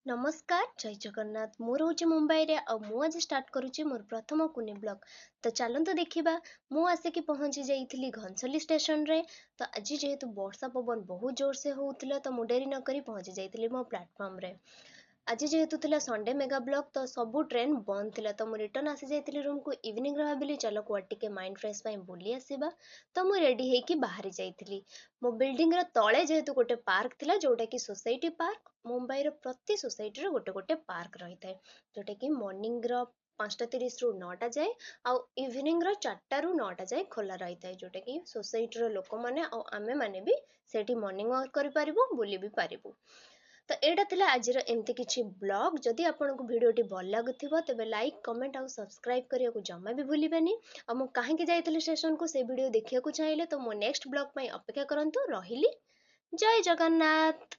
नमस्कार जय जगन्नाथ मु रोचे मुंबई रे और मु आज स्टार्ट करुच्ची मोर प्रथम कुनी ब्लॉग। तो चलतु देखिबा मु आसिकी पहुंची जाइथिली घनसली स्टेशन रे। तो आज जेहेतु वर्षा पवन बहुत जोर से होउथिला तो मु डेरी न करी पहुंची जाइथिली मो प्लेटफॉर्म रे। आज जेहेतु थिला संडे मेगा ब्लॉक तो सबु ट्रेन बंद थिला तो मु रिटर्न आसी जाइथिली रूम को। इवनिंग रे भाबिली चलो कुआ टिके माइंड फ्रेश पई बुली आसीबा। तो मु रेडी हेकी बाहरी जाइथिली। मो बिल्डिंग रो तळे जेहेतु गोटे पार्क थिला जोटा की सोसाइटी पार्क। मुंबई रो प्रति सोसाइटी रो गोटे गोटे पार्क रही थाए जोटा की मॉर्निंग रो 5:30 रु 9टा जाए आउ इवनिंग रो 4टा रु 9टा जाए खोला रही थाए जोटा की सोसाइटी रो लोक माने आउ आमे माने भी सेठी मॉर्निंग वॉक करि पारिबो बुली भी पारिबो। तो एटा थिला आजिर एमती किछि ब्लॉग। जदि आपनको वीडियोटी भल लागुथिबो तेबे लाइक कमेंट आउ सब्सक्राइब करिया को जम्मा भी भूलिबेनी। आ मु काहेकि जाइथिली स्टेशन को से वीडियो देखिया को चाहिले तो मो नेक्स्ट ब्लॉग पई अपेक्षा करंतु। रहिली जय जगन्नाथ।